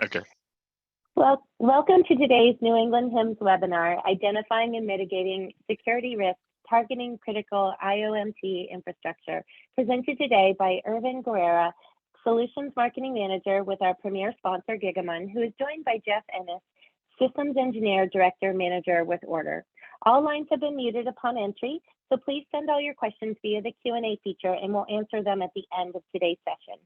Okay. Well, welcome to today's New England Himss webinar, Identifying and Mitigating Security Risks, Targeting Critical IoMT Infrastructure, presented today by Irvin Guerrera, Solutions Marketing Manager with our premier sponsor, Gigamon, who is joined by Jeff Ennis, Systems Engineer, Director, Manager with Order. All lines have been muted upon entry, so please send all your questions via the Q&A feature and we'll answer them at the end of today's session.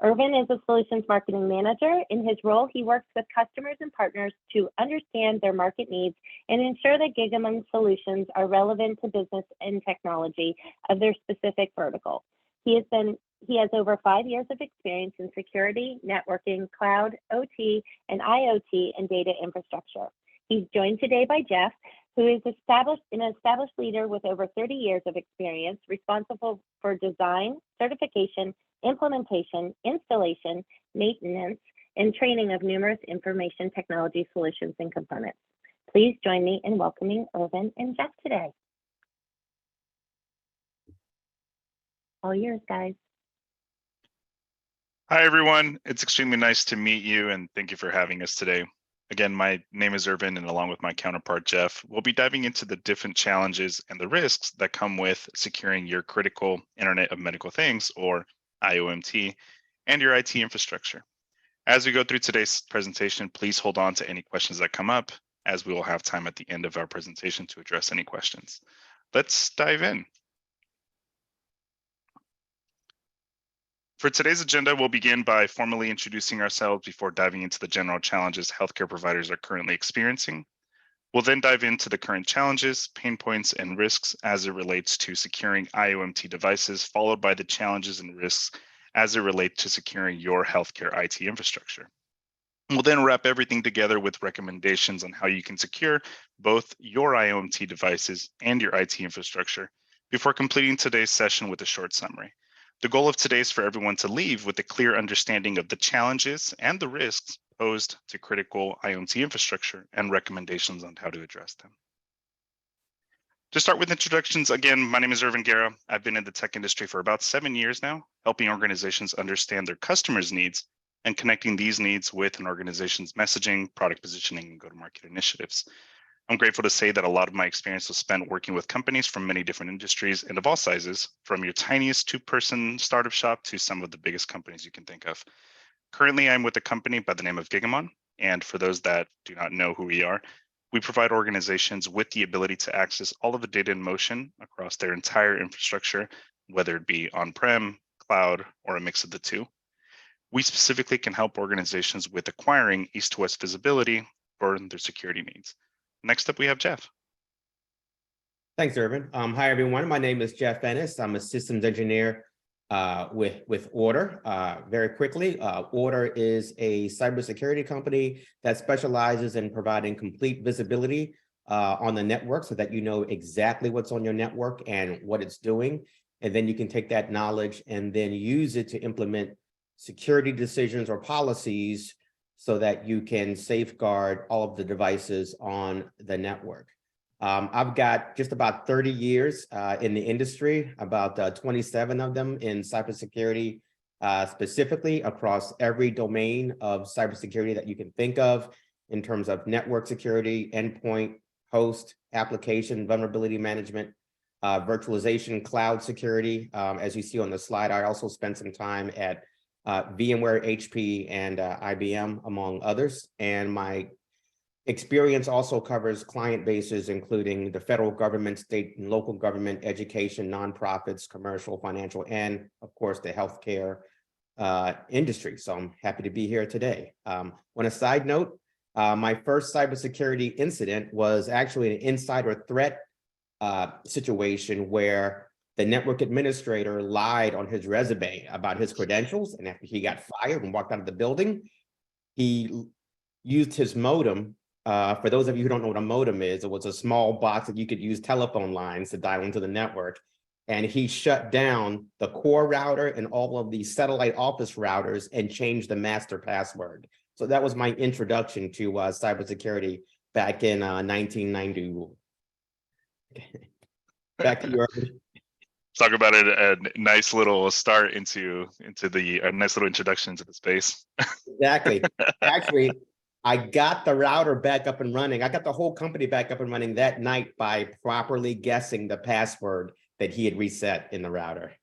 Irvin is a Solutions Marketing Manager. In his role, he works with customers and partners to understand their market needs and ensure that Gigamon solutions are relevant to business and technology of their specific vertical. He has over 5 years of experience in security, networking, cloud, OT, and IoT and data infrastructure. He's joined today by Jeff, who is an established leader with over 30 years of experience, responsible for design, certification, implementation, installation, maintenance, and training of numerous information technology solutions and components. Please join me in welcoming Irvin and Jeff today. All yours, guys. Hi, everyone. It's extremely nice to meet you, and thank you for having us today. Again, my name is Irvin, and along with my counterpart, Jeff, we'll be diving into the different challenges and the risks that come with securing your critical Internet of Medical Things, or IoMT, and your IT infrastructure. As we go through today's presentation, please hold on to any questions that come up, as we will have time at the end of our presentation to address any questions. Let's dive in. For today's agenda, we'll begin by formally introducing ourselves before diving into the general challenges healthcare providers are currently experiencing. We'll then dive into the current challenges, pain points, and risks as it relates to securing IoMT devices, followed by the challenges and risks as it relates to securing your healthcare IT infrastructure. We'll then wrap everything together with recommendations on how you can secure both your IoMT devices and your IT infrastructure before completing today's session with a short summary. The goal of today is for everyone to leave with a clear understanding of the challenges and the risks posed to critical IoMT infrastructure and recommendations on how to address them. To start with introductions, again, my name is Irvin Guerrera. I've been in the tech industry for about 7 years now, helping organizations understand their customers' needs and connecting these needs with an organization's messaging, product positioning, and go-to-market initiatives. I'm grateful to say that a lot of my experience was spent working with companies from many different industries and of all sizes, from your tiniest 2-person startup shop to some of the biggest companies you can think of. Currently, I'm with a company by the name of Gigamon, and for those that do not know who we are, we provide organizations with the ability to access all of the data in motion across their entire infrastructure, whether it be on-prem, cloud, or a mix of the two. We specifically can help organizations with acquiring east-to-west visibility for their security needs. Next up, we have Jeff. Thanks, Irvin. Hi, everyone. My name is Jeff Ennis. I'm a systems engineer with Order. Very quickly, Order is a cybersecurity company that specializes in providing complete visibility on the network so that you know exactly what's on your network and what it's doing. And then you can take that knowledge and then use it to implement security decisions or policies so that you can safeguard all of the devices on the network. I've got just about 30 years in the industry, about 27 of them in cybersecurity, specifically across every domain of cybersecurity that you can think of in terms of network security, endpoint, host, application, vulnerability management, virtualization, cloud security. As you see on the slide, I also spent some time at VMware, HP, and IBM, among others. And my experience also covers client bases, including the federal government, state and local government, education, nonprofits, commercial, financial, and of course, the healthcare industry. So I'm happy to be here today. On a side note, my first cybersecurity incident was actually an insider threat situation where the network administrator lied on his resume about his credentials, and after he got fired and walked out of the building, he used his modem. For those of you who don't know what a modem is, it was a small box that you could use telephone lines to dial into the network, and he shut down the core router and all of the satellite office routers and changed the master password. So that was my introduction to cybersecurity back in 1990. Back to you. Talk about it, a nice little start into a nice little introduction to the space. Exactly. Actually, I got the router back up and running. I got the whole company back up and running that night by properly guessing the password that he had reset in the router.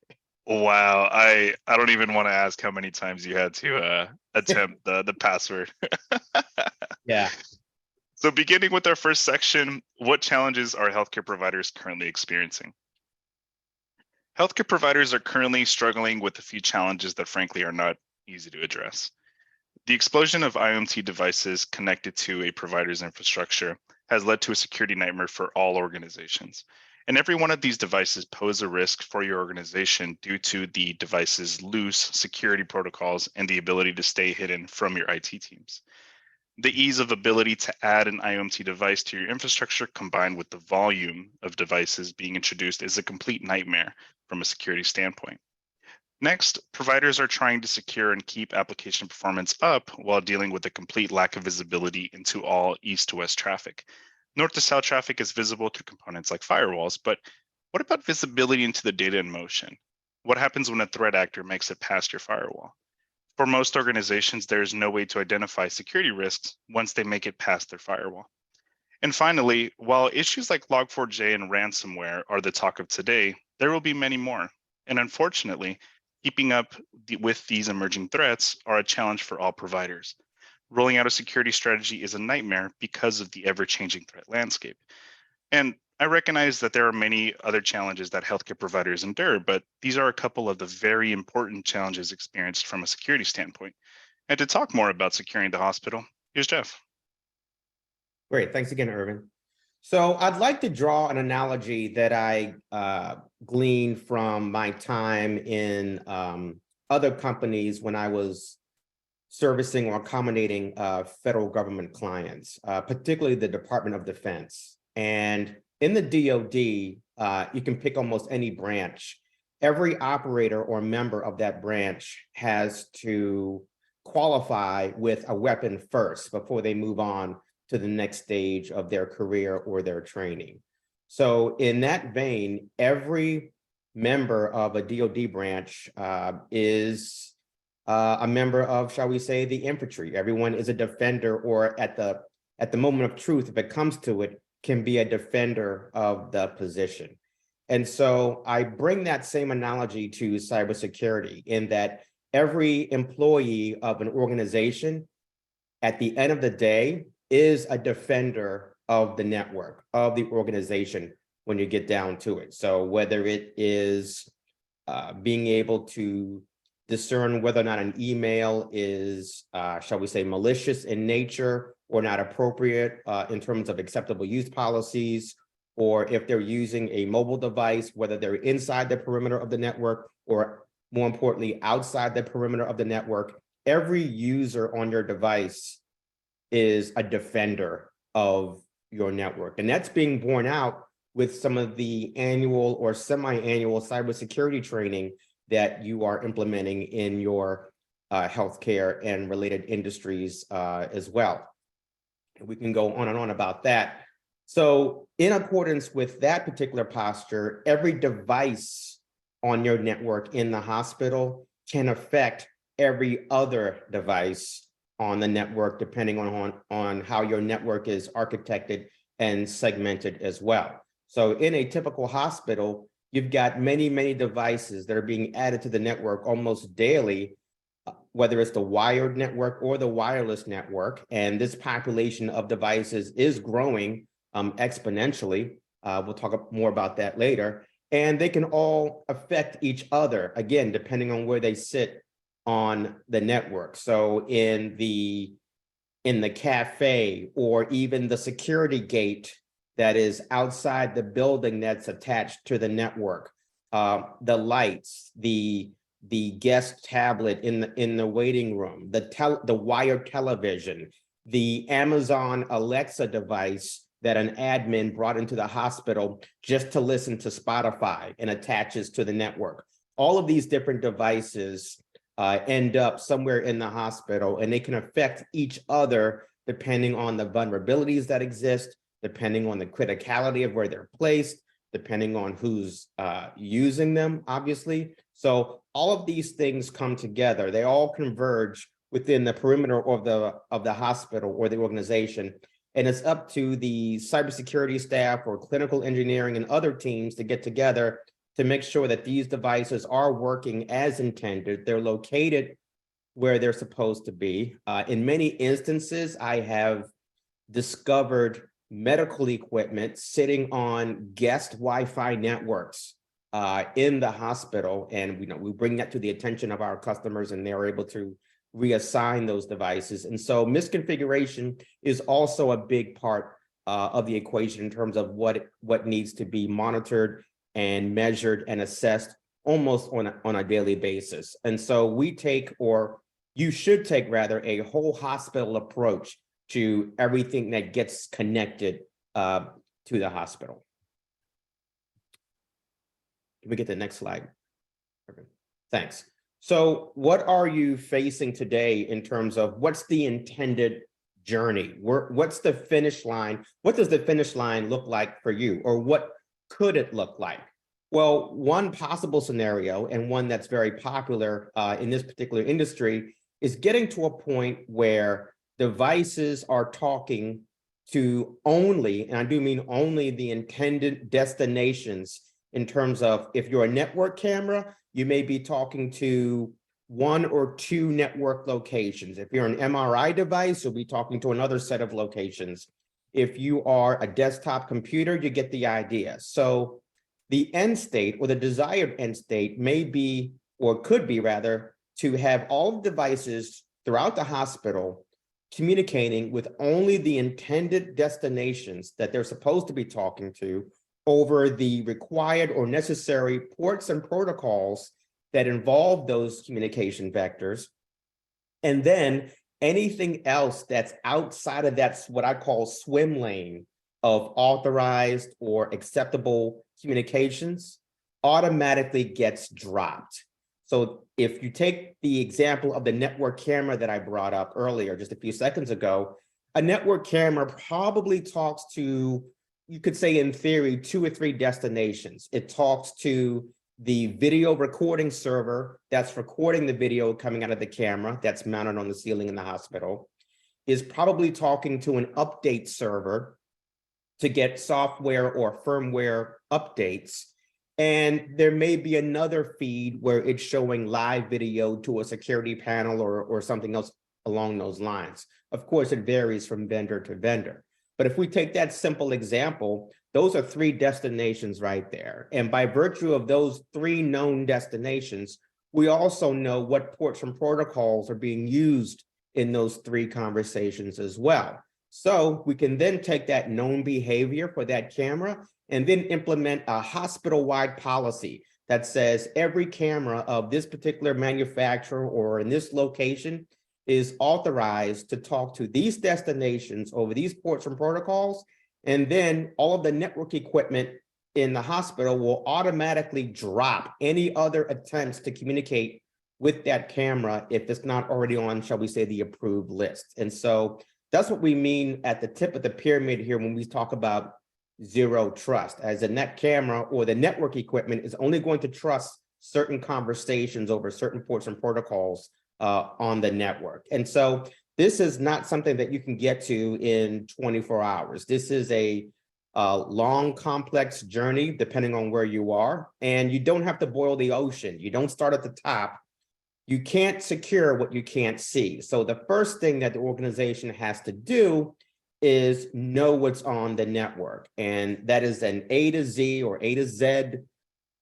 Wow, I don't even want to ask how many times you had to attempt the password. Yeah. So beginning with our first section, what challenges are healthcare providers currently experiencing? Healthcare providers are currently struggling with a few challenges that frankly are not easy to address. The explosion of IoMT devices connected to a provider's infrastructure has led to a security nightmare for all organizations. And every one of these devices pose a risk for your organization due to the device's loose security protocols and the ability to stay hidden from your IT teams. The ease of ability to add an IoMT device to your infrastructure combined with the volume of devices being introduced is a complete nightmare from a security standpoint. Next, providers are trying to secure and keep application performance up while dealing with a complete lack of visibility into all east to west traffic. North to south traffic is visible through components like firewalls, but what about visibility into the data in motion? What happens when a threat actor makes it past your firewall? For most organizations, there is no way to identify security risks once they make it past their firewall. And finally, while issues like Log4j and ransomware are the talk of today, there will be many more. And unfortunately, keeping up with these emerging threats are a challenge for all providers. Rolling out a security strategy is a nightmare because of the ever-changing threat landscape. And I recognize that there are many other challenges that healthcare providers endure, but these are a couple of the very important challenges experienced from a security standpoint. And to talk more about securing the hospital, here's Jeff. Great. Thanks again, Irvin. So I'd like to draw an analogy that I gleaned from my time in other companies when I was servicing or accommodating federal government clients, particularly the Department of Defense. And in the DoD, you can pick almost any branch. Every operator or member of that branch has to qualify with a weapon first before they move on to the next stage of their career or their training. So in that vein, every member of a DoD branch is a member of, shall we say, the infantry. Everyone is a defender, or at the moment of truth, if it comes to it, can be a defender of the position. And so I bring that same analogy to cybersecurity in that every employee of an organization, at the end of the day, is a defender of the network, of the organization when you get down to it. So whether it is being able to discern whether or not an email is, shall we say, malicious in nature or not appropriate in terms of acceptable use policies, or if they're using a mobile device, whether they're inside the perimeter of the network or more importantly, outside the perimeter of the network, every user on your device is a defender of your network. And that's being borne out with some of the annual or semi-annual cybersecurity training that you are implementing in your healthcare and related industries as well. We can go on and on about that. So in accordance with that particular posture, every device on your network in the hospital can affect every other device on the network, depending on how your network is architected and segmented as well. So in a typical hospital, you've got many, many devices that are being added to the network almost daily, whether it's the wired network or the wireless network. And this population of devices is growing exponentially. We'll talk more about that later. And they can all affect each other, again, depending on where they sit on the network. So in the cafe, or even the security gate that is outside the building that's attached to the network, the lights, the guest tablet in the waiting room, the wired television, the Amazon Alexa device that an admin brought into the hospital just to listen to Spotify and attaches to the network. All of these different devices end up somewhere in the hospital, and they can affect each other depending on the vulnerabilities that exist, depending on the criticality of where they're placed, depending on who's using them, obviously. So all of these things come together. They all converge within the perimeter of the hospital or the organization. And it's up to the cybersecurity staff or clinical engineering and other teams to get together to make sure that these devices are working as intended. They're located where they're supposed to be. In many instances, I have discovered medical equipment sitting on guest Wi-Fi networks in the hospital. And we bring that to the attention of our customers, and they're able to reassign those devices. And so misconfiguration is also a big part of the equation in terms of what needs to be monitored and measured and assessed almost on a daily basis. And so we take, or you should take rather, a whole hospital approach to everything that gets connected to the hospital. Can we get the next slide? Perfect. Thanks. So what are you facing today in terms of what's the intended journey? What's the finish line? What does the finish line look like for you, or what could it look like? Well, one possible scenario, and one that's very popular in this particular industry, is getting to a point where devices are talking to only, and I do mean only, the intended destinations. In terms of, if you're a network camera, you may be talking to one or two network locations. If you're an MRI device, you'll be talking to another set of locations. If you are a desktop computer, you get the idea. So the end state, or the desired end state, may be, or could be rather, to have all devices throughout the hospital communicating with only the intended destinations that they're supposed to be talking to over the required or necessary ports and protocols that involve those communication vectors. And then anything else that's outside of that's what I call swim lane of authorized or acceptable communications automatically gets dropped. So if you take the example of the network camera that I brought up earlier, just a few seconds ago, a network camera probably talks to, you could say in theory, 2 or 3 destinations. It talks to the video recording server that's recording the video coming out of the camera that's mounted on the ceiling in the hospital, is probably talking to an update server to get software or firmware updates. And there may be another feed where it's showing live video to a security panel or something else along those lines. Of course, it varies from vendor to vendor. But if we take that simple example, those are 3 destinations right there. And by virtue of those 3 known destinations, we also know what ports and protocols are being used in those 3 conversations as well. So we can then take that known behavior for that camera and then implement a hospital-wide policy that says every camera of this particular manufacturer or in this location is authorized to talk to these destinations over these ports and protocols. And then all of the network equipment in the hospital will automatically drop any other attempts to communicate with that camera if it's not already on, shall we say, the approved list. And so that's what we mean at the tip of the pyramid here when we talk about zero trust, as in that camera or the network equipment is only going to trust certain conversations over certain ports and protocols on the network. And so this is not something that you can get to in 24 hours. This is a long, complex journey, depending on where you are. And you don't have to boil the ocean. You don't start at the top. You can't secure what you can't see. So the first thing that the organization has to do is know what's on the network. And that is an A to Z or A to Z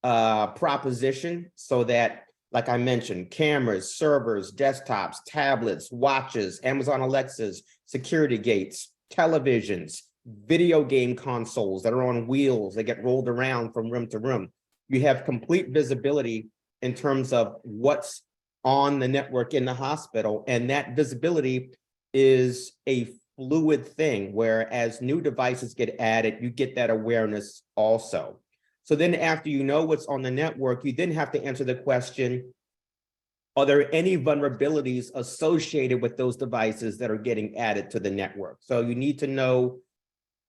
proposition, so that, like I mentioned, cameras, servers, desktops, tablets, watches, Amazon Alexas, security gates, televisions, video game consoles that are on wheels, that get rolled around from room to room. You have complete visibility in terms of what's on the network in the hospital. And that visibility is a fluid thing, where as new devices get added, you get that awareness also. So then after you know what's on the network, you then have to answer the question, are there any vulnerabilities associated with those devices that are getting added to the network? So you need to know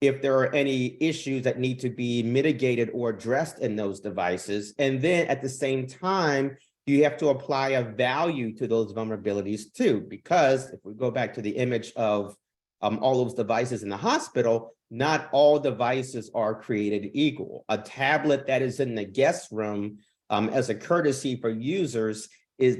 if there are any issues that need to be mitigated or addressed in those devices. And then at the same time, you have to apply a value to those vulnerabilities too, because if we go back to the image of all those devices in the hospital, not all devices are created equal. A tablet that is in the guest room as a courtesy for users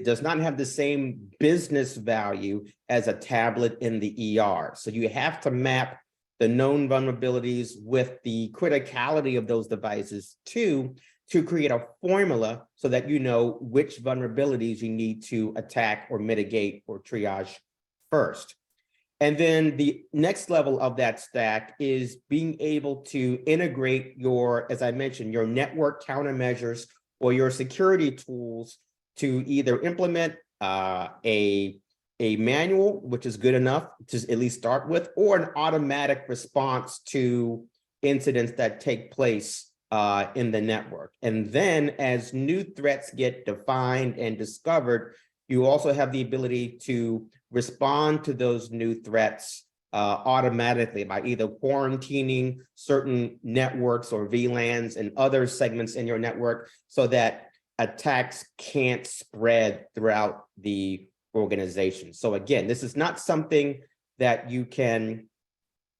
does not have the same business value as a tablet in the ER. So you have to map the known vulnerabilities with the criticality of those devices to create a formula so that you know which vulnerabilities you need to attack or mitigate or triage first. And then the next level of that stack is being able to integrate your, as I mentioned, your network countermeasures or your security tools to either implement a manual, which is good enough to at least start with, or an automatic response to incidents that take place in the network. And then as new threats get defined and discovered, you also have the ability to respond to those new threats automatically by either quarantining certain networks or VLANs and other segments in your network so that attacks can't spread throughout the organization. So again, this is not something that you can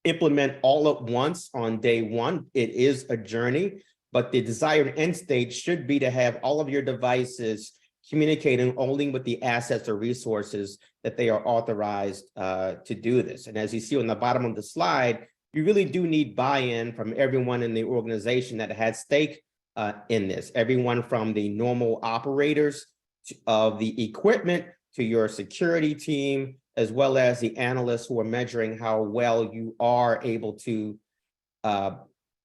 implement all at once on day one. It is a journey, but the desired end state should be to have all of your devices communicating only with the assets or resources that they are authorized to do this. And as you see on the bottom of the slide, you really do need buy-in from everyone in the organization that had stake in this. Everyone from the normal operators of the equipment to your security team, as well as the analysts who are measuring how well you are able to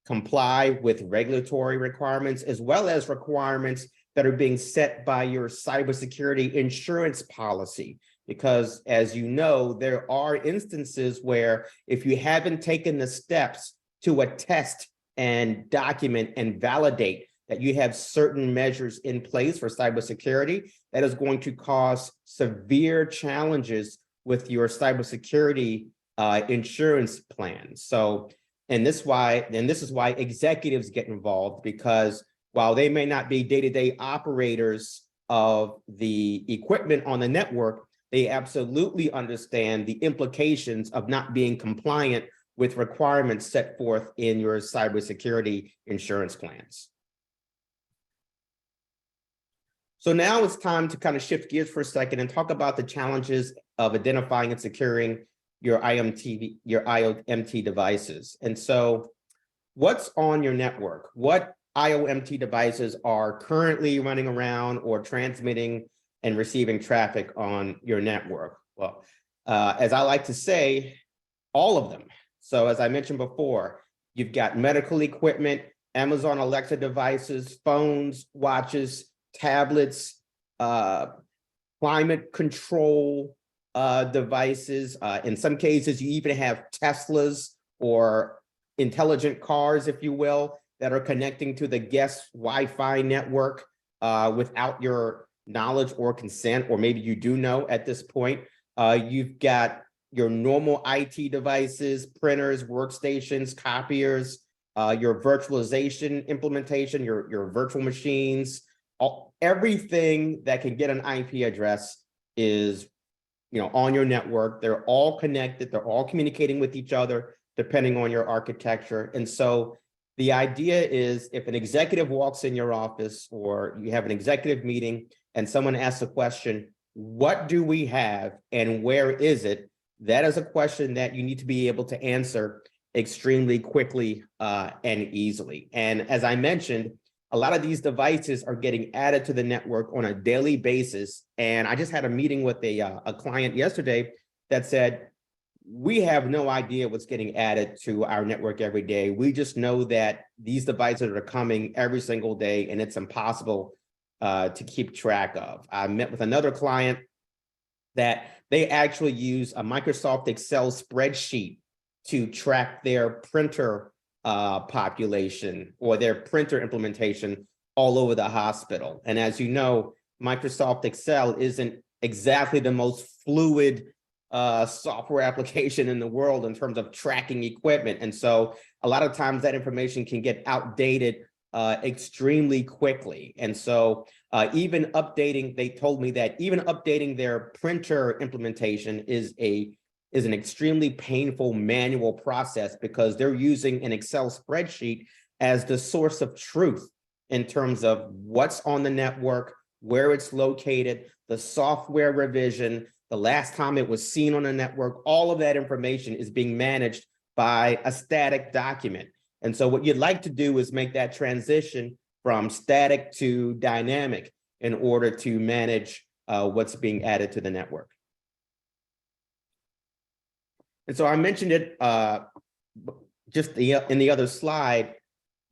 comply with regulatory requirements, as well as requirements that are being set by your cybersecurity insurance policy. Because as you know, there are instances where if you haven't taken the steps to attest and document and validate that you have certain measures in place for cybersecurity, that is going to cause severe challenges with your cybersecurity insurance plan. So, and this is why executives get involved, because while they may not be day-to-day operators of the equipment on the network, they absolutely understand the implications of not being compliant with requirements set forth in your cybersecurity insurance plans. So now it's time to kind of shift gears for a second and talk about the challenges of identifying and securing your IoMT devices. And so what's on your network? What IoMT devices are currently running around or transmitting and receiving traffic on your network? Well, as I like to say, all of them. So as I mentioned before, you've got medical equipment, Amazon Alexa devices, phones, watches, tablets, climate control devices. In some cases, you even have Teslas or intelligent cars, if you will, that are connecting to the guest Wi-Fi network without your knowledge or consent, or maybe you do know at this point. You've got your normal IT devices, printers, workstations, copiers, your virtualization implementation, your virtual machines, everything that can get an IP address is, on your network. They're all connected. They're all communicating with each other, depending on your architecture. And so the idea is, if an executive walks in your office or you have an executive meeting and someone asks a question, what do we have and where is it? That is a question that you need to be able to answer extremely quickly and easily. And as I mentioned, a lot of these devices are getting added to the network on a daily basis. And I just had a meeting with a client yesterday that said, we have no idea what's getting added to our network every day. We just know that these devices are coming every single day and it's impossible to keep track of. I met with another client that they actually use a Microsoft Excel spreadsheet to track their printer population or their printer implementation all over the hospital. And as you know, Microsoft Excel isn't exactly the most fluid software application in the world in terms of tracking equipment. And so a lot of times that information can get outdated extremely quickly. And so even updating, they told me that even updating their printer implementation is an extremely painful manual process because they're using an Excel spreadsheet as the source of truth in terms of what's on the network, where it's located, the software revision, the last time it was seen on the network. All of that information is being managed by a static document. And so what you'd like to do is make that transition from static to dynamic in order to manage what's being added to the network. And so I mentioned it just in the other slide,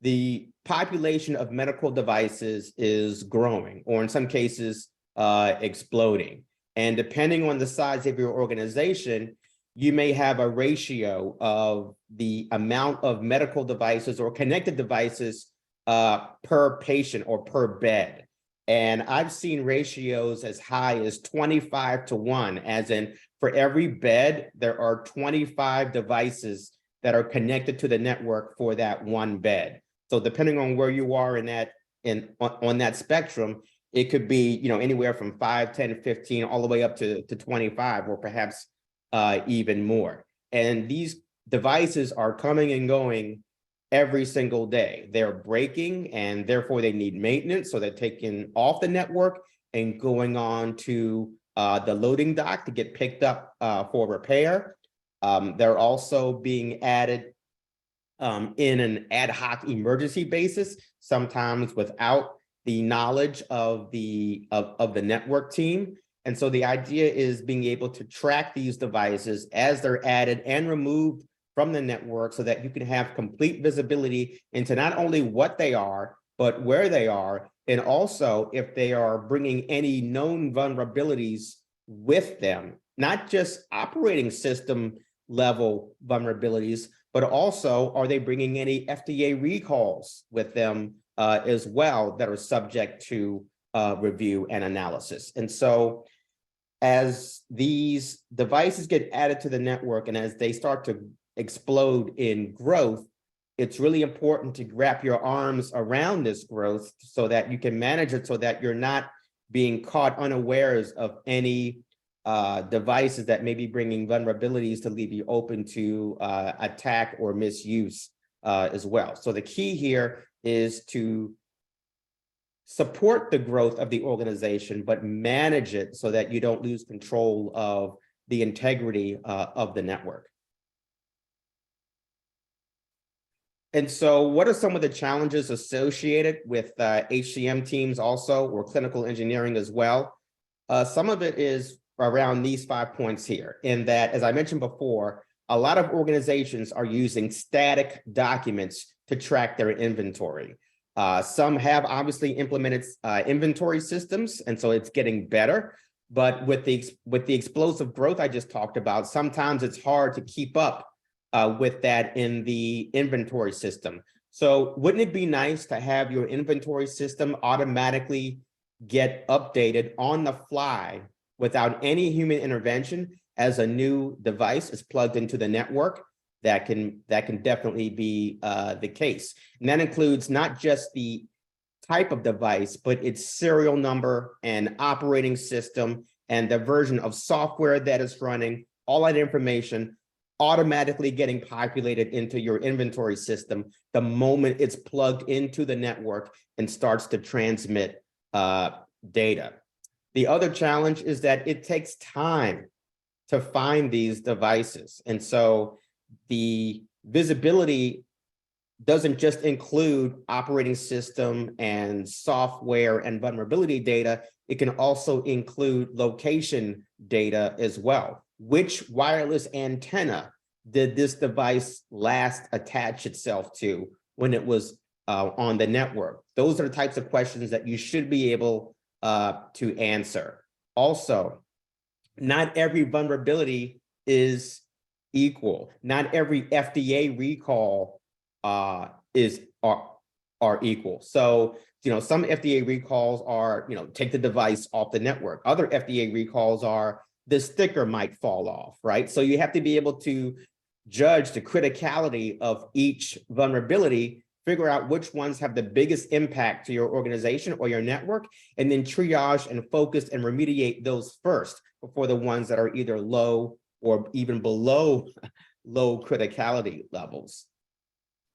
the population of medical devices is growing, or in some cases, exploding. And depending on the size of your organization, you may have a ratio of the amount of medical devices or connected devices per patient or per bed. And I've seen ratios as high as 25-1, as in for every bed, there are 25 devices that are connected to the network for that one bed. So depending on where you are on that spectrum, it could be, you know, anywhere from 5, 10, 15, all the way up to 25, or perhaps even more. And these devices are coming and going every single day. They're breaking, and therefore they need maintenance. So they're taken off the network and going on to the loading dock to get picked up for repair. They're also being added in an ad hoc emergency basis, sometimes without the knowledge of the network team. And so the idea is being able to track these devices as they're added and removed from the network so that you can have complete visibility into not only what they are, but where they are, and also if they are bringing any known vulnerabilities with them, not just operating system level vulnerabilities, but also are they bringing any FDA recalls with them as well that are subject to review and analysis. And so as these devices get added to the network and as they start to explode in growth, it's really important to wrap your arms around this growth so that you can manage it, so that you're not being caught unawares of any devices that may be bringing vulnerabilities to leave you open to attack or misuse as well. So the key here is to support the growth of the organization, but manage it so that you don't lose control of the integrity of the network. And so what are some of the challenges associated with HCM teams also, or clinical engineering as well? Some of it is around these 5 points here, in that, as I mentioned before, a lot of organizations are using static documents to track their inventory. Some have obviously implemented inventory systems, and so it's getting better. But with the explosive growth I just talked about, sometimes it's hard to keep up with that in the inventory system. So wouldn't it be nice to have your inventory system automatically get updated on the fly without any human intervention as a new device is plugged into the network? That can definitely be the case. And that includes not just the type of device, but its serial number and operating system and the version of software that is running, all that information automatically getting populated into your inventory system the moment it's plugged into the network and starts to transmit data. The other challenge is that it takes time to find these devices. And so the visibility doesn't just include operating system and software and vulnerability data. It can also include location data as well. Which wireless antenna did this device last attach itself to when it was on the network? Those are the types of questions that you should be able to answer. Also, not every vulnerability is equal. Not every FDA recall are equal. So, some FDA recalls are, take the device off the network. Other FDA recalls are the sticker might fall off, right? So you have to be able to judge the criticality of each vulnerability, figure out which ones have the biggest impact to your organization or your network, and then triage and focus and remediate those first before the ones that are either low or even below low criticality levels.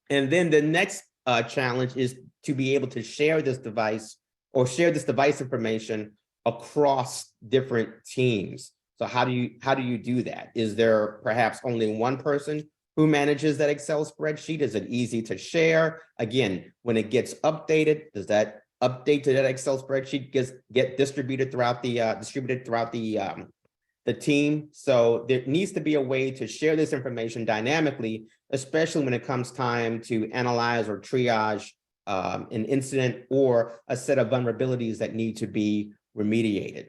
And then the next challenge is to be able to share this device or share this device information across different teams. So how do you do that? Is there perhaps only one person who manages that Excel spreadsheet? Is it easy to share? Again, when it gets updated, does that update to that Excel spreadsheet get distributed throughout the team? So there needs to be a way to share this information dynamically, especially when it comes time to analyze or triage an incident or a set of vulnerabilities that need to be remediated.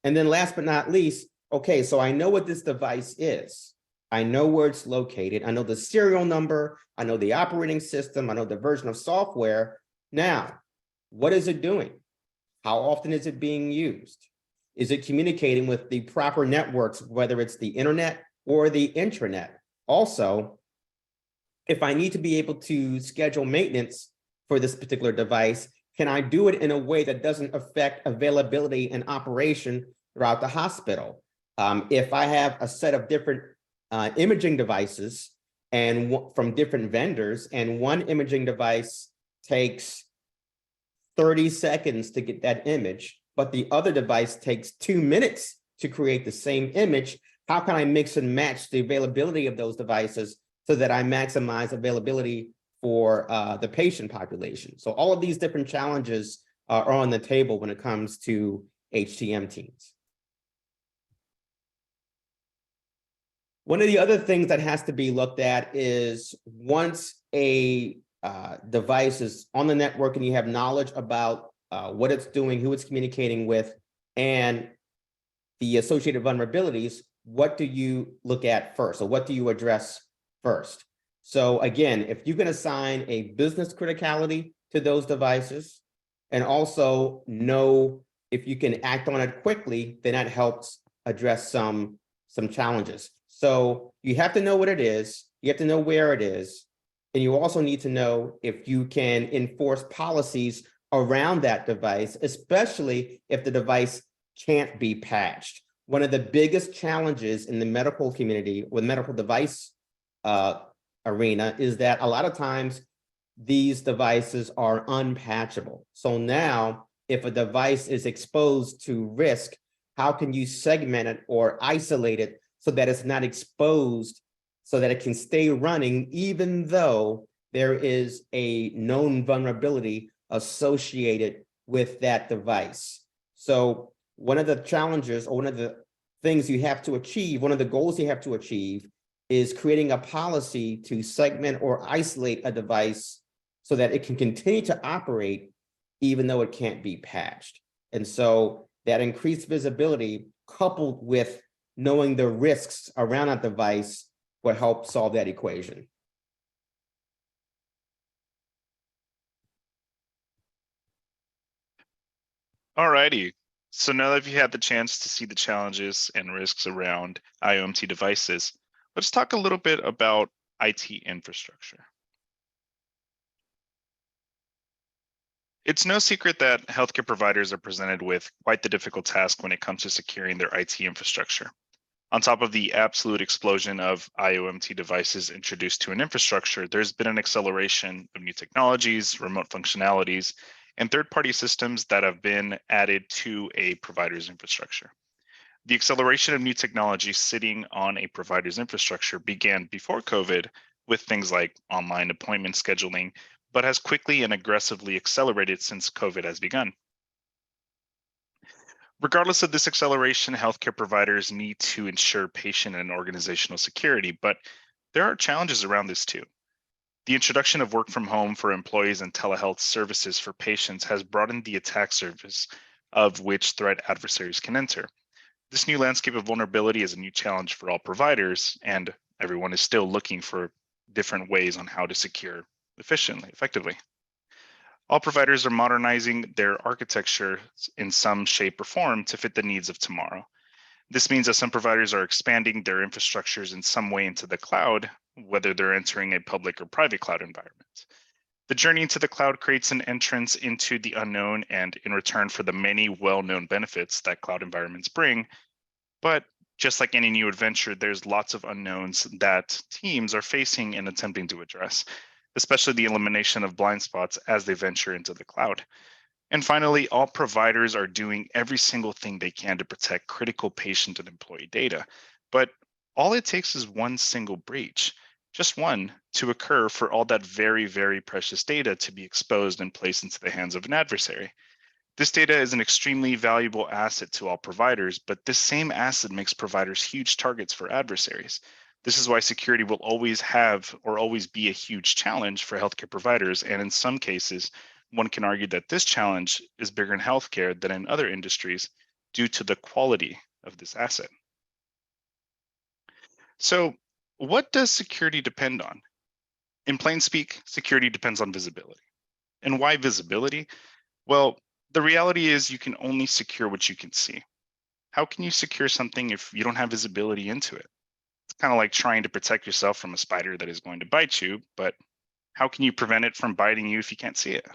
And then last but not least, okay, so I know what this device is. I know where it's located. I know the serial number. I know the operating system. I know the version of software. Now, what is it doing? How often is it being used? Is it communicating with the proper networks, whether it's the internet or the intranet? Also, if I need to be able to schedule maintenance for this particular device, can I do it in a way that doesn't affect availability and operation throughout the hospital? If I have a set of different imaging devices and from different vendors, and one imaging device takes 30 seconds to get that image, but the other device takes 2 minutes to create the same image, how can I mix and match the availability of those devices so that I maximize availability for the patient population? So all of these different challenges are on the table when it comes to HTM teams. One of the other things that has to be looked at is once a device is on the network and you have knowledge about what it's doing, who it's communicating with, and the associated vulnerabilities, what do you look at first? Or what do you address first? So again, if you can assign a business criticality to those devices and also know if you can act on it quickly, then that helps address some challenges. So you have to know what it is, you have to know where it is, and you also need to know if you can enforce policies around that device, especially if the device can't be patched. One of the biggest challenges in the medical community with medical device arena is that a lot of times these devices are unpatchable. So now if a device is exposed to risk, how can you segment it or isolate it so that it's not exposed, so that it can stay running even though there is a known vulnerability associated with that device? So one of the challenges, or one of the things you have to achieve, one of the goals you have to achieve, is creating a policy to segment or isolate a device so that it can continue to operate even though it can't be patched. And so that increased visibility coupled with knowing the risks around that device will help solve that equation. All righty. So now that you've had the chance to see the challenges and risks around IoMT devices, let's talk a little bit about IT infrastructure. It's no secret that healthcare providers are presented with quite the difficult task when it comes to securing their IT infrastructure. On top of the absolute explosion of IoMT devices introduced to an infrastructure, there's been an acceleration of new technologies, remote functionalities, and third-party systems that have been added to a provider's infrastructure. The acceleration of new technology sitting on a provider's infrastructure began before COVID with things like online appointment scheduling, but has quickly and aggressively accelerated since COVID has begun. Regardless of this acceleration, healthcare providers need to ensure patient and organizational security, but there are challenges around this too. The introduction of work from home for employees and telehealth services for patients has broadened the attack surface of which threat adversaries can enter. This new landscape of vulnerability is a new challenge for all providers, and everyone is still looking for different ways on how to secure efficiently, effectively. All providers are modernizing their architecture in some shape or form to fit the needs of tomorrow. This means that some providers are expanding their infrastructures in some way into the cloud, whether they're entering a public or private cloud environment. The journey into the cloud creates an entrance into the unknown, and in return for the many well-known benefits that cloud environments bring. But just like any new adventure, there's lots of unknowns that teams are facing and attempting to address, especially the elimination of blind spots as they venture into the cloud. And finally, all providers are doing every single thing they can to protect critical patient and employee data. But all it takes is one single breach, just one, to occur for all that very, very precious data to be exposed and placed into the hands of an adversary. This data is an extremely valuable asset to all providers, but this same asset makes providers huge targets for adversaries. This is why security will always have or always be a huge challenge for healthcare providers. And in some cases, one can argue that this challenge is bigger in healthcare than in other industries due to the quality of this asset. So, what does security depend on? In plain speak, security depends on visibility. And why visibility? Well, the reality is you can only secure what you can see. How can you secure something if you don't have visibility into it? It's kind of like trying to protect yourself from a spider that is going to bite you, but how can you prevent it from biting you if you can't see it?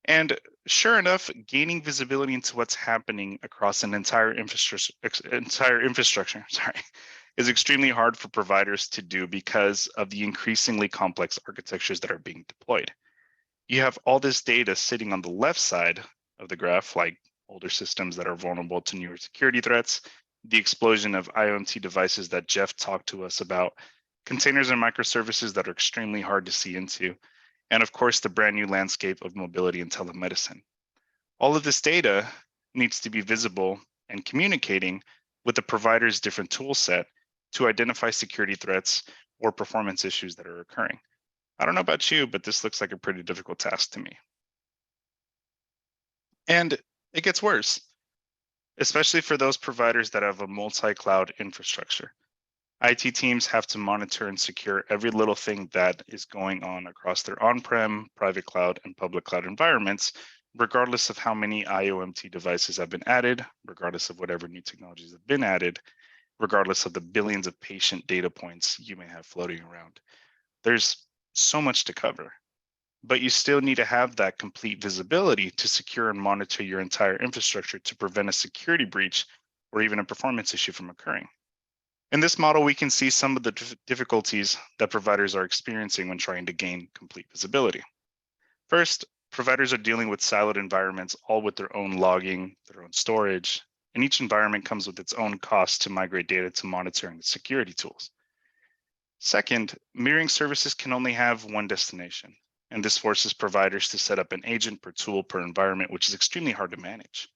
And sure enough, gaining visibility into what's happening across an entire infrastructure, is extremely hard for providers to do because of the increasingly complex architectures that are being deployed. You have all this data sitting on the left side of the graph, like older systems that are vulnerable to newer security threats, the explosion of IoMT devices that Jeff talked to us about, containers and microservices that are extremely hard to see into, and of course, the brand new landscape of mobility and telemedicine. All of this data needs to be visible and communicating with the provider's different tool set to identify security threats or performance issues that are occurring. I don't know about you, but this looks like a pretty difficult task to me. And it gets worse, especially for those providers that have a multi-cloud infrastructure. IT teams have to monitor and secure every little thing that is going on across their on-prem, private cloud, and public cloud environments, regardless of how many IoMT devices have been added, regardless of whatever new technologies have been added, regardless of the billions of patient data points you may have floating around. There's so much to cover, but you still need to have that complete visibility to secure and monitor your entire infrastructure to prevent a security breach or even a performance issue from occurring. In this model, we can see some of the difficulties that providers are experiencing when trying to gain complete visibility. First, providers are dealing with siloed environments, all with their own logging, their own storage, and each environment comes with its own cost to migrate data to monitoring and security tools. Second, mirroring services can only have one destination, and this forces providers to set up an agent per tool per environment, which is extremely hard to manage.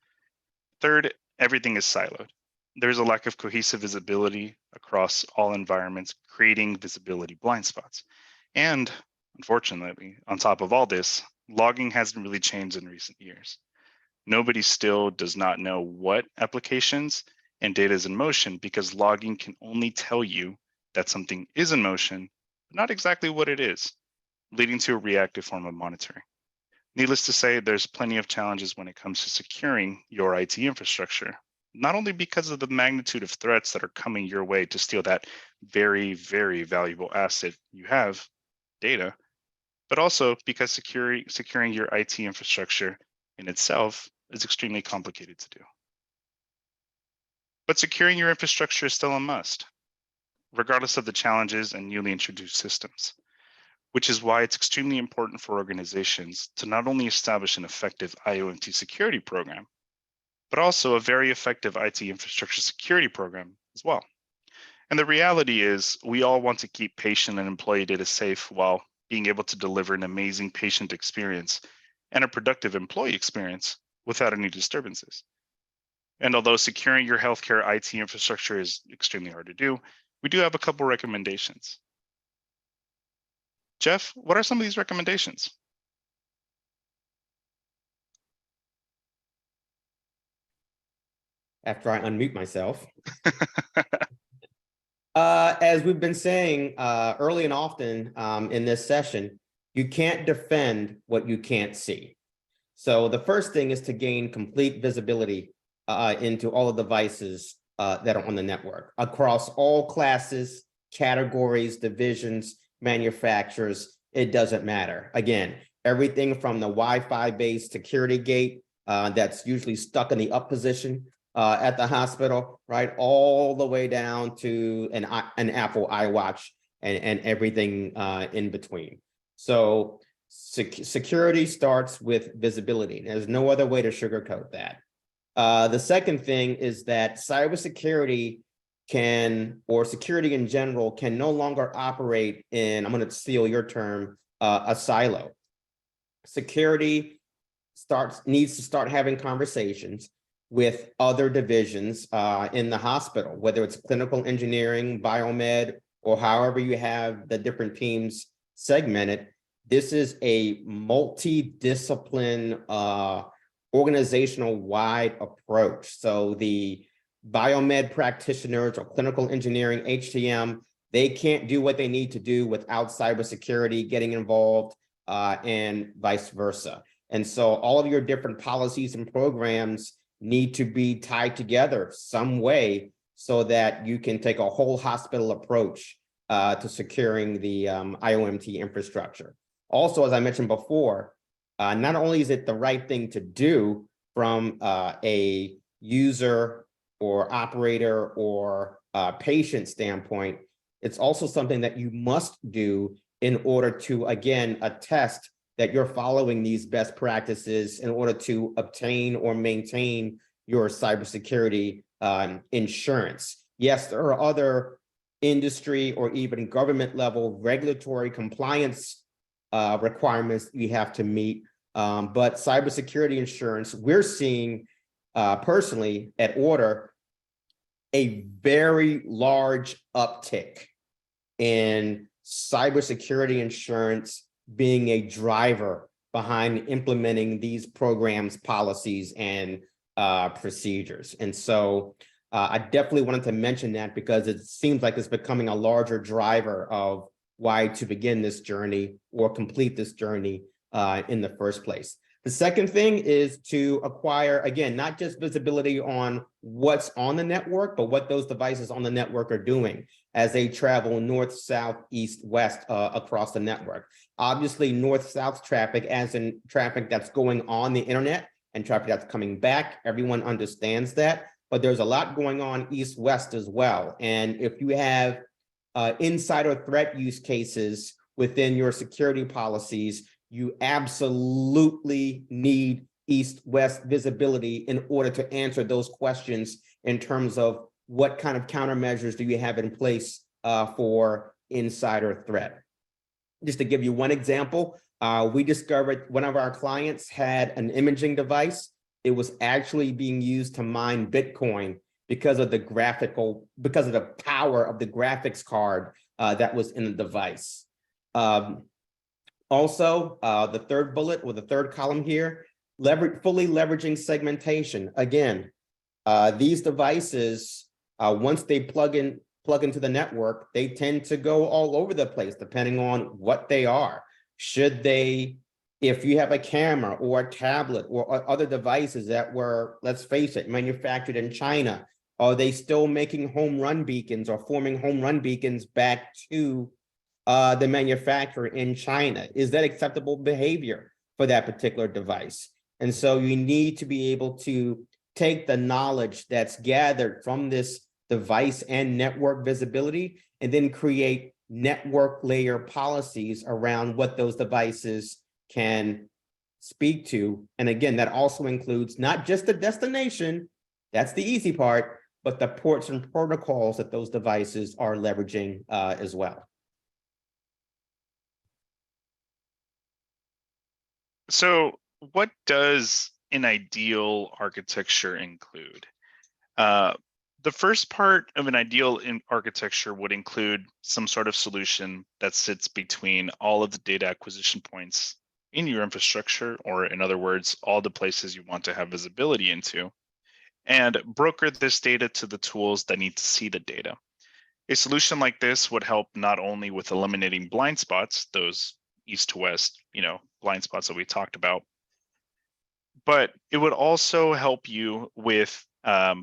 Third, everything is siloed. There's a lack of cohesive visibility across all environments, creating visibility blind spots. And unfortunately, on top of all this, logging hasn't really changed in recent years. Nobody still does not know what applications and data is in motion because logging can only tell you that something is in motion, but not exactly what it is, leading to a reactive form of monitoring. Needless to say, there's plenty of challenges when it comes to securing your IT infrastructure, not only because of the magnitude of threats that are coming your way to steal that very, very valuable asset you have, data, but also because securing your IT infrastructure in itself is extremely complicated to do. But securing your infrastructure is still a must, regardless of the challenges and newly introduced systems, which is why it's extremely important for organizations to not only establish an effective IoMT security program, but also a very effective IT infrastructure security program as well. And the reality is we all want to keep patient and employee data safe while being able to deliver an amazing patient experience and a productive employee experience without any disturbances. And although securing your healthcare IT infrastructure is extremely hard to do, we do have a couple recommendations. Jeff, what are some of these recommendations? After I unmute myself. As we've been saying early and often in this session, you can't defend what you can't see. So the first thing is to gain complete visibility into all the devices that are on the network across all classes, categories, divisions, manufacturers. It doesn't matter. Again, everything from the Wi-Fi based security gate that's usually stuck in the up position at the hospital, right? All the way down to an Apple iWatch and everything in between. So security starts with visibility. There's no other way to sugarcoat that. The second thing is that cybersecurity or security in general can no longer operate in, I'm going to steal your term, a silo. Security needs to start having conversations with other divisions in the hospital, whether it's clinical engineering, biomed, or however you have the different teams segmented. This is a multi-discipline organizational wide approach. So the biomed practitioners or clinical engineering, HTM, they can't do what they need to do without cybersecurity getting involved and vice versa. And so all of your different policies and programs need to be tied together some way so that you can take a whole hospital approach to securing the IoMT infrastructure. Also, as I mentioned before, not only is it the right thing to do from a user or operator or patient standpoint, it's also something that you must do in order to, again, attest that you're following these best practices in order to obtain or maintain your cybersecurity insurance. Yes, there are other industry or even government level regulatory compliance requirements you have to meet, but cybersecurity insurance, we're seeing personally at Order a very large uptick in cybersecurity insurance being a driver behind implementing these programs, policies, and procedures. And so I definitely wanted to mention that because it seems like it's becoming a larger driver of why to begin this journey or complete this journey in the first place. The second thing is to acquire, again, not just visibility on what's on the network, but what those devices on the network are doing as they travel north, south, east, west across the network. Obviously, north-south traffic, as in traffic that's going on the internet and traffic that's coming back, everyone understands that. But there's a lot going on east-west as well. And if you have insider threat use cases within your security policies, you absolutely need east-west visibility in order to answer those questions in terms of what kind of countermeasures do you have in place for insider threat. Just to give you one example, we discovered one of our clients had an imaging device. It was actually being used to mine Bitcoin because of the power of the graphics card that was in the device. Also, the third bullet or the third column here, fully leveraging segmentation. Again, these devices, once they plug into the network, they tend to go all over the place depending on what they are. If you have a camera or a tablet or other devices that were, let's face it, manufactured in China, are they still making home run beacons or forming home run beacons back to the manufacturer in China? Is that acceptable behavior for that particular device? And so you need to be able to take the knowledge that's gathered from this device and network visibility and then create network layer policies around what those devices can speak to. And again, that also includes not just the destination, that's the easy part, but the ports and protocols that those devices are leveraging as well. So what does an ideal architecture include? The first part of an ideal architecture would include some sort of solution that sits between all of the data acquisition points in your infrastructure, or in other words, all the places you want to have visibility into, and broker this data to the tools that need to see the data. A solution like this would help not only with eliminating blind spots, those east to west, blind spots that we talked about, but it would also help you with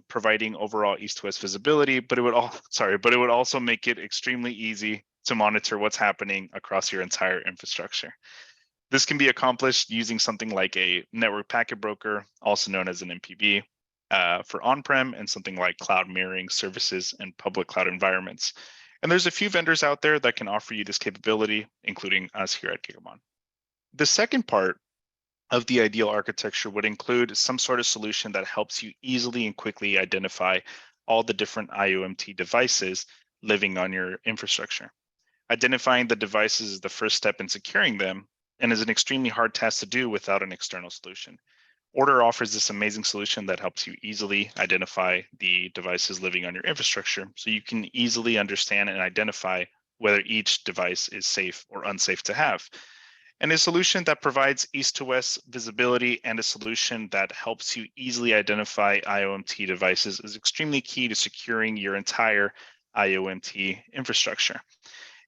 providing overall east-to-west visibility, but it would also make it extremely easy to monitor what's happening across your entire infrastructure. This can be accomplished using something like a network packet broker, also known as an NPV, for on-prem, and something like cloud mirroring services in public cloud environments. And there's a few vendors out there that can offer you this capability, including us here at Gigamon. The second part of the ideal architecture would include some sort of solution that helps you easily and quickly identify all the different IoMT devices living on your infrastructure. Identifying the devices is the first step in securing them and is an extremely hard task to do without an external solution. Order offers this amazing solution that helps you easily identify the devices living on your infrastructure, so you can easily understand and identify whether each device is safe or unsafe to have. And a solution that provides east to west visibility and a solution that helps you easily identify IoMT devices is extremely key to securing your entire IoMT infrastructure.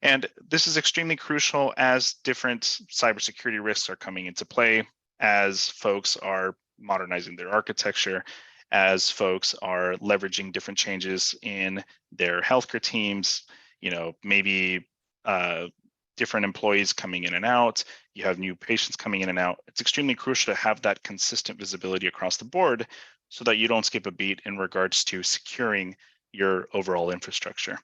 And this is extremely crucial as different cybersecurity risks are coming into play, as folks are modernizing their architecture, as folks are leveraging different changes in their healthcare teams, maybe different employees coming in and out, you have new patients coming in and out. It's extremely crucial to have that consistent visibility across the board so that you don't skip a beat in regards to securing your overall infrastructure.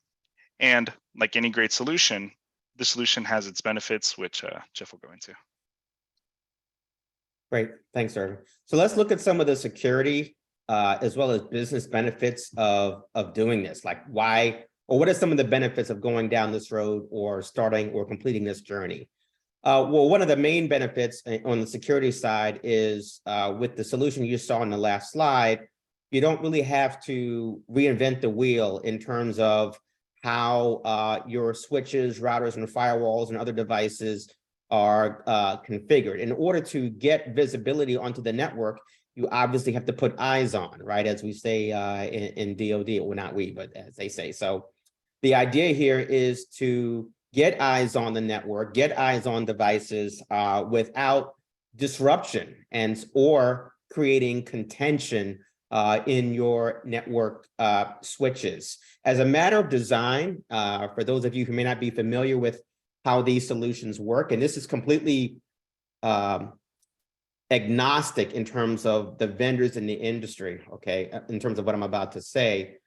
And like any great solution, the solution has its benefits, which Jeff will go into. Great, thanks, Irvin. So let's look at some of the security as well as business benefits of doing this. Like why, or what are some of the benefits of going down this road or starting or completing this journey? Well, one of the main benefits on the security side is with the solution you saw in the last slide, you don't really have to reinvent the wheel in terms of how your switches, routers, and firewalls and other devices are configured. In order to get visibility onto the network, you obviously have to put eyes on, right? As we say in DoD, well, not we, but as they say. So the idea here is to get eyes on the network, get eyes on devices without disruption or creating contention in your network switches. As a matter of design, for those of you who may not be familiar with how these solutions work, and this is completely agnostic in terms of the vendors in the industry, okay, in terms of what I'm about to say,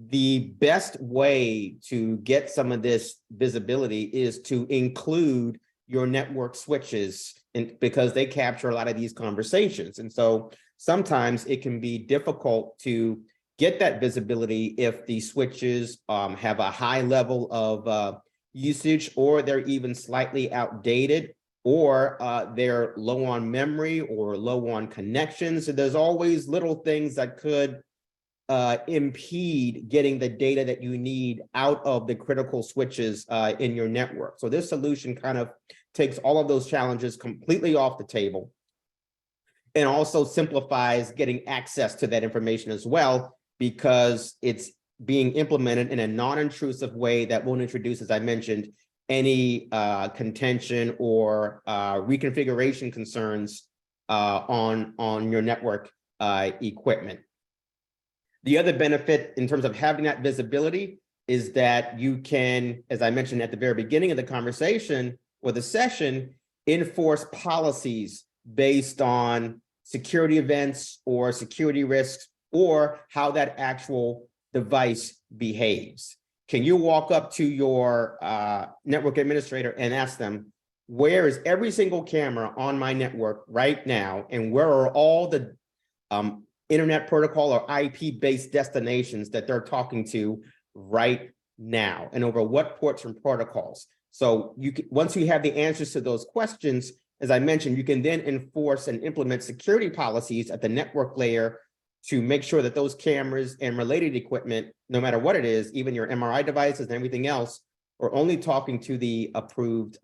the best way to get some of this visibility is to include your network switches because they capture a lot of these conversations. And so sometimes it can be difficult to get that visibility if the switches have a high level of usage, or they're even slightly outdated, or they're low on memory or low on connections. So there's always little things that could impede getting the data that you need out of the critical switches in your network. So this solution kind of takes all of those challenges completely off the table and also simplifies getting access to that information as well, because it's being implemented in a non-intrusive way that won't introduce, as I mentioned, any contention or reconfiguration concerns on your network equipment. The other benefit in terms of having that visibility is that you can, as I mentioned at the very beginning of the conversation or the session, enforce policies based on security events or security risks or how that actual device behaves. Can you walk up to your network administrator and ask them, where is every single camera on my network right now, and where are all the internet protocol or IP-based destinations that they're talking to right now, and over what ports and protocols? So you can, once you have the answers to those questions, as I mentioned, you can then enforce and implement security policies at the network layer to make sure that those cameras and related equipment, no matter what it is, even your MRI devices and everything else, are only talking to the approved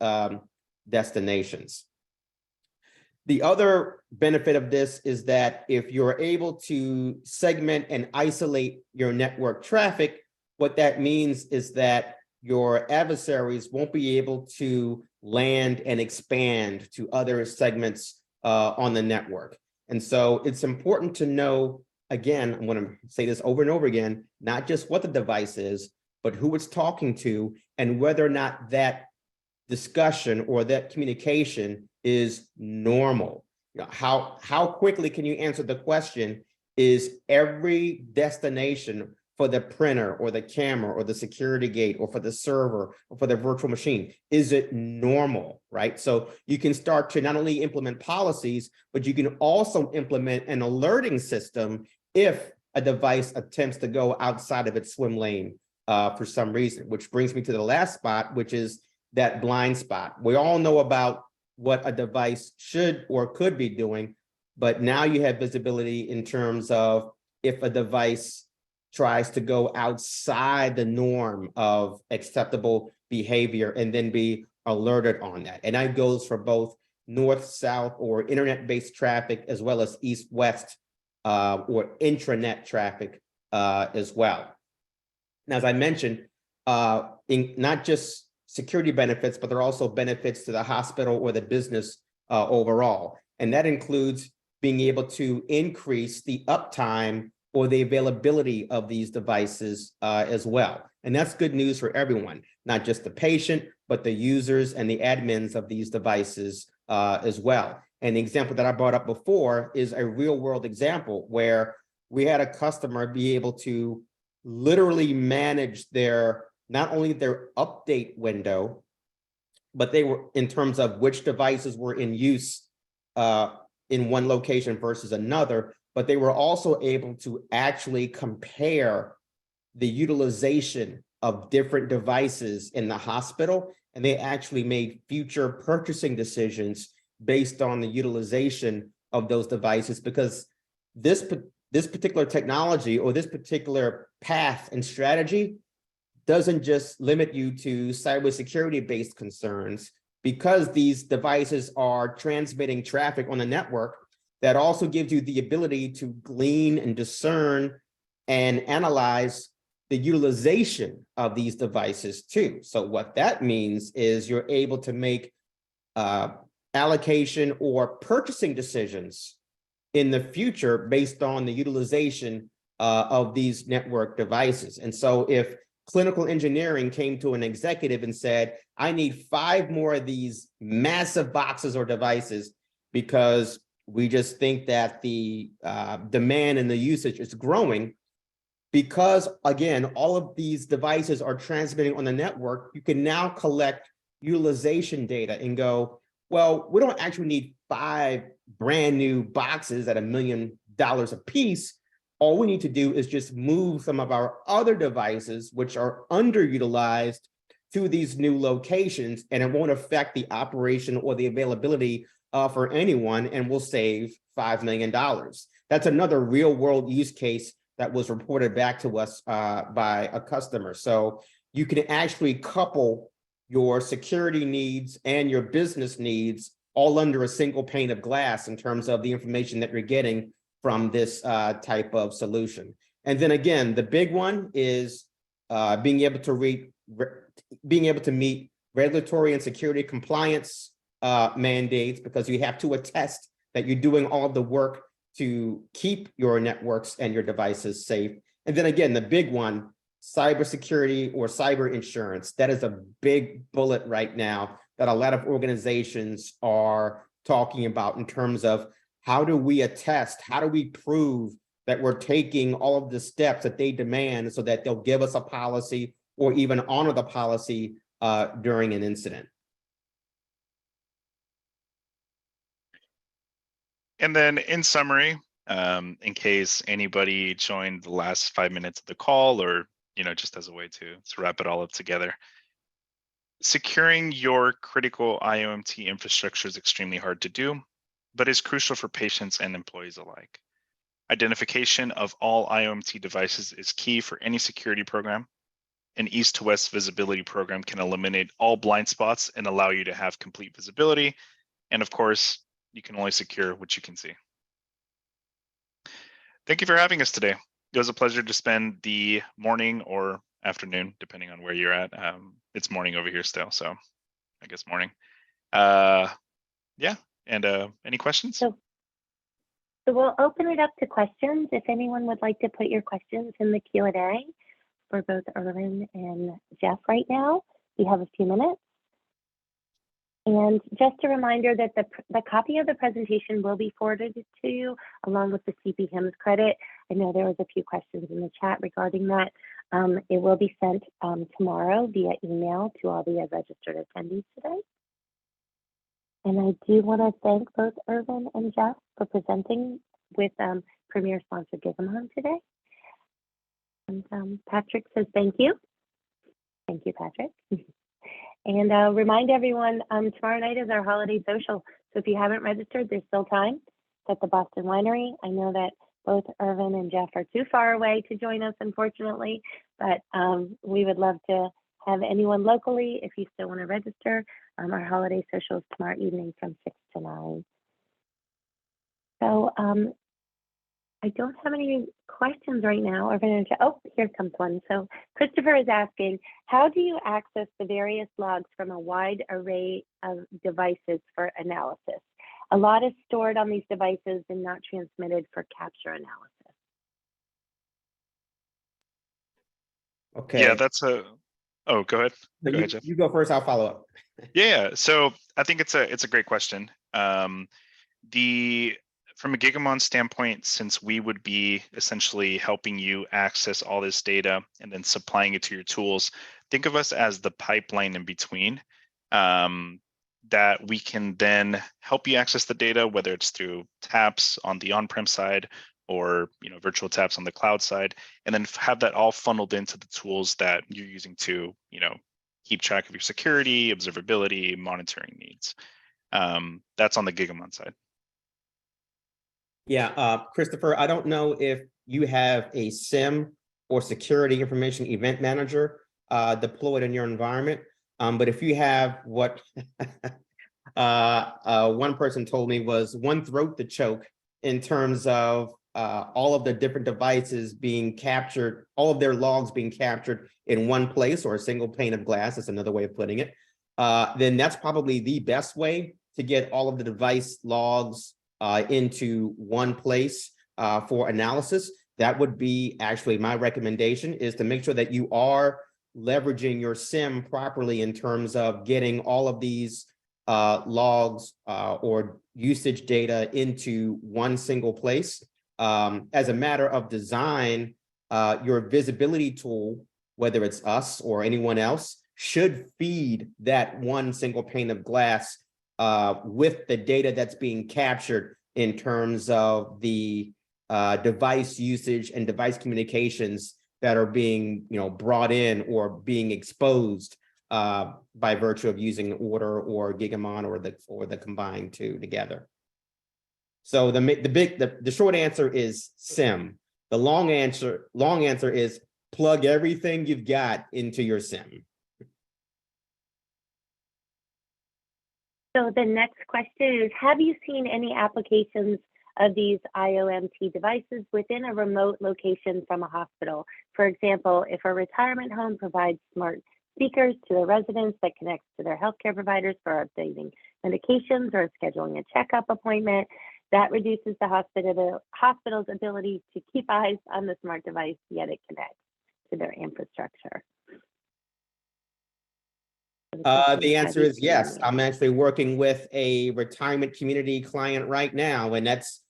destinations. The other benefit of this is that if you're able to segment and isolate your network traffic, what that means is that your adversaries won't be able to land and expand to other segments on the network. And so it's important to know again, I'm going to say this over and over again, not just what the device is, but who it's talking to and whether or not that discussion or that communication is normal. You know, how quickly can you answer the question, is every destination for the printer or the camera or the security gate or for the server or for the virtual machine, is it normal, right? So you can start to not only implement policies, but you can also implement an alerting system if a device attempts to go outside of its swim lane for some reason, which brings me to the last spot, which is that blind spot. We all know about what a device should or could be doing, but now you have visibility in terms of if a device tries to go outside the norm of acceptable behavior and then be alerted on that. And that goes for both north-south or internet-based traffic, as well as east-west or intranet traffic as well. Now, as I mentioned, in not just security benefits, but there are also benefits to the hospital or the business overall. And that includes being able to increase the uptime or the availability of these devices as well. And that's good news for everyone, not just the patient, but the users and the admins of these devices as well. And the example that I brought up before is a real world example where we had a customer be able to literally manage their, not only their update window, but they were in terms of which devices were in use in one location versus another, but they were also able to actually compare the utilization of different devices in the hospital. And they actually made future purchasing decisions based on the utilization of those devices, because this particular technology or this particular path and strategy doesn't just limit you to cybersecurity based concerns, because these devices are transmitting traffic on the network. That also gives you the ability to glean and discern and analyze the utilization of these devices too. So what that means is you're able to make allocation or purchasing decisions in the future based on the utilization of these network devices. And so if clinical engineering came to an executive and said, I need 5 more of these massive boxes or devices because we just think that the demand and the usage is growing, because again, all of these devices are transmitting on the network, you can now collect utilization data and go, well, we don't actually need 5 brand new boxes at $1 million a piece. All we need to do is just move some of our other devices, which are underutilized, to these new locations, and it won't affect the operation or the availability for anyone, and we'll save $5 million. That's another real world use case that was reported back to us by a customer. So you can actually couple your security needs and your business needs all under a single pane of glass in terms of the information that you're getting from this type of solution. And then again, the big one is being able to meet regulatory and security compliance mandates, because you have to attest that you're doing all of the work to keep your networks and your devices safe. And then again, the big one, cybersecurity or cyber insurance. That is a big bullet right now that a lot of organizations are talking about in terms of how do we attest, how do we prove that we're taking all of the steps that they demand so that they'll give us a policy or even honor the policy during an incident. And then in summary, in case anybody joined the last 5 minutes of the call, or just as a way to wrap it all up together, securing your critical IoMT infrastructure is extremely hard to do, but is crucial for patients and employees alike. Identification of all IoMT devices is key for any security program. An east to west visibility program can eliminate all blind spots and allow you to have complete visibility. And of course, you can only secure what you can see. Thank you for having us today. It was a pleasure to spend the morning or afternoon, depending on where you're at. It's morning over here still, so I guess morning. Yeah, and any questions? So we'll open it up to questions. If anyone would like to put your questions in the Q&A for both Irvin and Jeff right now, we have a few minutes. And just a reminder that the copy of the presentation will be forwarded to you along with the CP Himss credit. I know there was a few questions in the chat regarding that. It will be sent tomorrow via email to all the registered attendees today. And I do want to thank both Irvin and Jeff for presenting with Premier Sponsor Gigamon today. And Patrick says thank you. Thank you, Patrick. And remind everyone, tomorrow night is our holiday social. So if you haven't registered, there's still time. It's at the Boston Winery. I know that both Irvin and Jeff are too far away to join us, unfortunately, but we would love to have anyone locally if you still want to register. Our holiday social is tomorrow evening from 6 to 9. So I don't have any questions right now. Oh, here comes one. So Christopher is asking, how do you access the various logs from a wide array of devices for analysis? A lot is stored on these devices and not transmitted for capture analysis. Okay. Yeah, that's a. Oh, go ahead. Go ahead, Jeff. You go first. I'll follow up. Yeah. So I think it's a great question. From a Gigamon standpoint, since we would be essentially helping you access all this data and then supplying it to your tools, think of us as the pipeline in between that we can then help you access the data, whether it's through taps on the on-prem side or virtual taps on the cloud side, and then have that all funneled into the tools that you're using to keep track of your security, observability, monitoring needs. That's on the Gigamon side. Yeah, Christopher, I don't know if you have a SIM or security information event manager deployed in your environment, but if you have what one person told me was one throat to choke in terms of all of the different devices being captured, all of their logs being captured in one place or a single pane of glass, that's another way of putting it, then that's probably the best way to get all of the device logs into one place for analysis. That would be actually my recommendation, is to make sure that you are leveraging your SIM properly in terms of getting all of these logs or usage data into one single place. As a matter of design, your visibility tool, whether it's us or anyone else, should feed that one single pane of glass with the data that's being captured in terms of the device usage and device communications that are being brought in or being exposed by virtue of using Order or Gigamon or the combined two together. So the short answer is SIM. The long answer is plug everything you've got into your SIM. So the next question is, have you seen any applications of these IoMT devices within a remote location from a hospital? For example, if a retirement home provides smart speakers to the residents that connects to their healthcare providers for updating medications or scheduling a checkup appointment, that reduces the hospital's ability to keep eyes on the smart device, yet it connects to their infrastructure. The answer is yes. I'm actually working with a retirement community client right now, and that's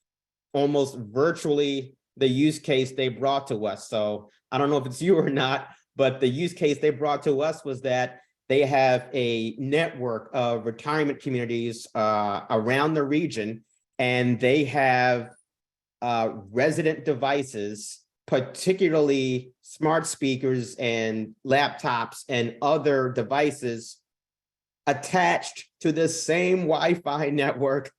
almost virtually the use case they brought to us. So I don't know if it's you or not, but the use case they brought to us was that they have a network of retirement communities around the region, and they have resident devices, particularly smart speakers and laptops and other devices attached to the same Wi-Fi network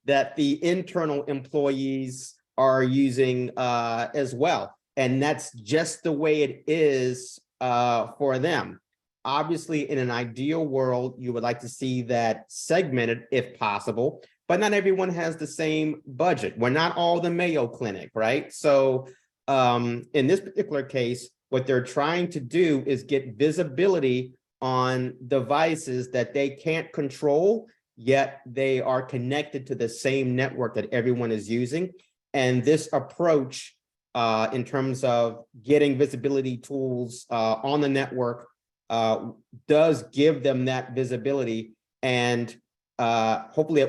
that the internal employees are using as well. And that's just the way it is for them. Obviously, in an ideal world, you would like to see that segmented if possible, but not everyone has the same budget. We're not all the Mayo Clinic, right? So in this particular case, what they're trying to do is get visibility on devices that they can't control, yet they are connected to the same network that everyone is using. And this approach in terms of getting visibility tools on the network does give them that visibility. And hopefully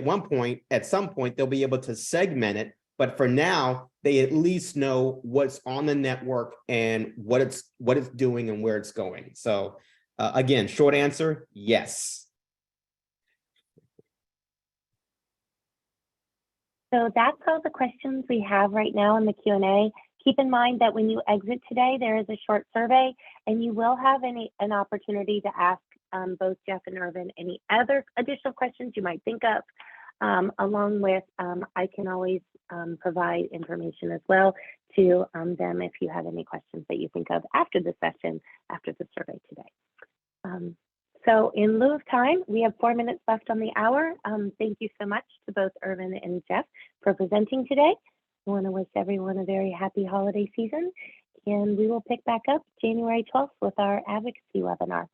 at some point, they'll be able to segment it. But for now, they at least know what's on the network and what it's doing and where it's going. So again, short answer, yes. So that's all the questions we have right now in the Q&A. Keep in mind that when you exit today, there is a short survey, and you will have an opportunity to ask both Jeff and Irvin any other additional questions you might think of, along with I can always provide information as well to them if you have any questions that you think of after the session, after the survey today. So in lieu of time, we have 4 minutes left on the hour. Thank you so much to both Irvin and Jeff for presenting today. I want to wish everyone a very happy holiday season, and we will pick back up January 12th with our advocacy webinar.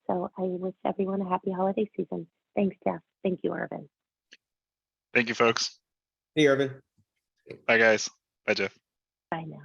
So I wish everyone a happy holiday season. Thanks, Jeff. Thank you, Irvin. Thank you, folks. Hey, Irvin. Bye, guys. Bye, Jeff. Bye now.